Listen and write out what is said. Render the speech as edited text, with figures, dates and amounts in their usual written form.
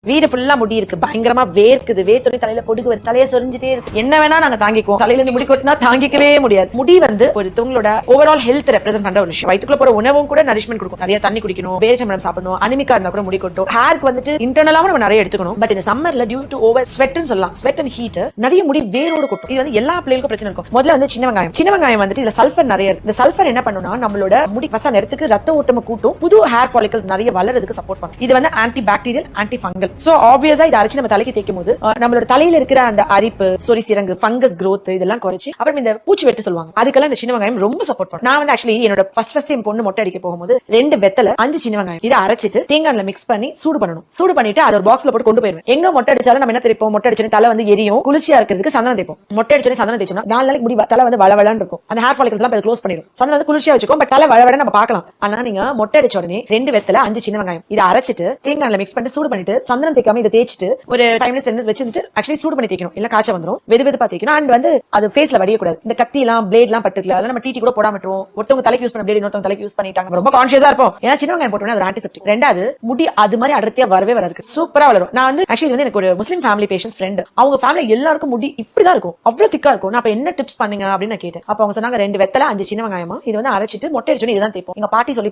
வீடு ஃபுல்லா முடி இருக்கு, பயங்கரமா வேர்க்குது, வேர்த்து தலையில பொடுகு வருது, தலையை சொரிஞ்சிட்டே இருக்கு, என்ன வேணா நாங்க தாங்கிக்குவோம், தலையில இருந்து முடி கொட்டினா தாங்கிக்கவே முடியாது. முடி வந்து ஒரு தங்களோட ஓவரால் ஹெல்த் ரெப்ரசென்ட் பண்ற ஒரு விஷயம். வயிற்றுக்குள்ள போற உணவும் கூட நரிஷ்மெண்ட் கொடுக்கும். நிறைய தண்ணி குடிக்கணும், பேரிச்சம்பழம் சாப்பிடணும், அனிமிக்கா இருந்தா கூட முடி கொட்டும். ஹேருக்கு வந்துட்டு இன்டர்னலாவும் நம்ம நிறைய எடுத்துக்கணும். பட் இந்த சம்மர்ல டியூ டு ஓவர் ஸ்வெட்னு சொல்லலாம், ஸ்வெட் அண்ட் ஹீட் நிறைய முடி வேரோடு கொட்டும். இது வந்து எல்லா பிள்ளைகளுக்கும் பிரச்சனை இருக்கும். முதல்ல வந்து சின்ன வெங்காயம் வந்துட்டு இதுல சல்ஃபர் நிறைய இருக்கு. இந்த சல்ஃபர் என்ன பண்ணும்னா நம்மளோட முடி ஃபர்ஸ்ட் அந்த இடத்துக்கு ரத்த ஓட்டமா கூட்டும், புது ஹேர் ஃபாலிகல்ஸ் நிறைய வளர்றதுக்கு சப்போர்ட் பண்ணும். இது வந்து anti bacterial, anti fungal. So ஆப்வியஸா இதை அரைச்சு நம்ம தலைக்கு தேய்க்கும் போது நம்மளோட தலையில இருக்கிற அந்த அரிப்பு, சொறி சிரங்கு, ஃபங்கஸ் growth இதெல்லாம் குறைச்சு அப்புறம் இந்த பூச்சி வெட்டு சொல்லுவாங்க, அதுக்கெல்லாம் இந்த சின்ன வெங்காயம் ரொம்ப சப்போர்ட் பண்ணும். நான் வந்து ஆக்சுவலி என்னோட ஃபர்ஸ்ட் டைம் பொண்ணு மொட்டை அடிக்க போகும்போது 2 வெத்தலை 5 சின்ன வெங்காயம் இதை அரைச்சிட்டு தேங்காய்ல மிக்ஸ் பண்ணி சூடு பண்ணணும். சூடு பண்ணிட்டு அதை ஒரு பாக்ஸ்ல போட்டு கொண்டு போயிருவேன். எங்க மொட்டை அடிச்சாலும் நம்ம என்ன தெரிப்போம், மொட்டை அடிச்சு தலை வந்து எரியும், குளிர்ச்சியா இருக்கிறதுக்கு சந்தனம் தேய்ப்போம். மொட்டை அடிச்சு சந்தனம் தேய்ச்சோம்னா 4 நாளைக்கு முடி தலை வந்து வளவளன்னு இருக்கும். அந்த ஹேர் ஃபாலிகல்ஸ் எல்லாம் க்ளோஸ் பண்ணிடும். சந்தனம் வந்து குளிர்ச்சியா வச்சுக்கும், பட் தலை வளவள நம்ம பார்க்கலாம். ஆனா நீங்க மொட்டை அடிச்ச உடனே 2 வெத்தலை 5 சின்ன வெங்காயம் இதை அரைச்சிட்டு தேங்காய்ல மிக்ஸ் பண்ணி சூடு பண்ணிட்டு சந்தனம் தேய்க்காம இதை தேய்ச்சிட்டு ஒரு 5 minutes 10 minutes வச்சுட்டு ஆக்சுவலி சூடு பண்ணி தேய்க்கணும், இல்ல காய்ச்சல் வந்துரும். வெதுவெதுப்பா தேய்க்கணும். அண்ட் வந்து அது ஃபேஸ்ல வடியக்கூடாது. இந்த கத்தி எல்லாம் பிளேட் எல்லாம் பட்டுக்கல, அதெல்லாம் நம்ம டீ கூட போடாம விட்டுருவோம். ஒருத்தவங்க தலைக்கு யூஸ் பண்ண பிளேட் இன்னொருத்தவங்க தலைக்கு யூஸ் பண்ணிட்டாங்க, ரொம்ப கான்ஷியஸா இருப்போம். ஏன்னா சின்ன வெங்காயம் போட்டோம்னா அது ஆன்டிசெப்டிக். ரெண்டாவது முடி அது மாதிரி அடர்த்தியா வரவே வராது, சூப்பரா வளரும். நான் வந்து ஆக்சுவலி வந்து எனக்கு ஒரு முஸ்லீம் ஃபேமிலி பேஷன்ஸ் ஃப்ரெண்ட், அவங்க ஃபேமிலி எல்லாருக்கும் முடி இப்படிதான் இருக்கும், அவ்வளவு திக்கா இருக்கும். நான் அப்ப என்ன டிப்ஸ் பண்ணுங்க அப்படின்னு நான் கேட்டேன். அப்ப அவங்க சொன்னாங்க 2 வெத்தலை 5 சின்ன வெங்காயமா இது வந்து அரைச்சிட்டு மொட்டை அடிச்சோன்னு இதுதான் தேய்ப்போம். எங்க பாட்டி சொல்லி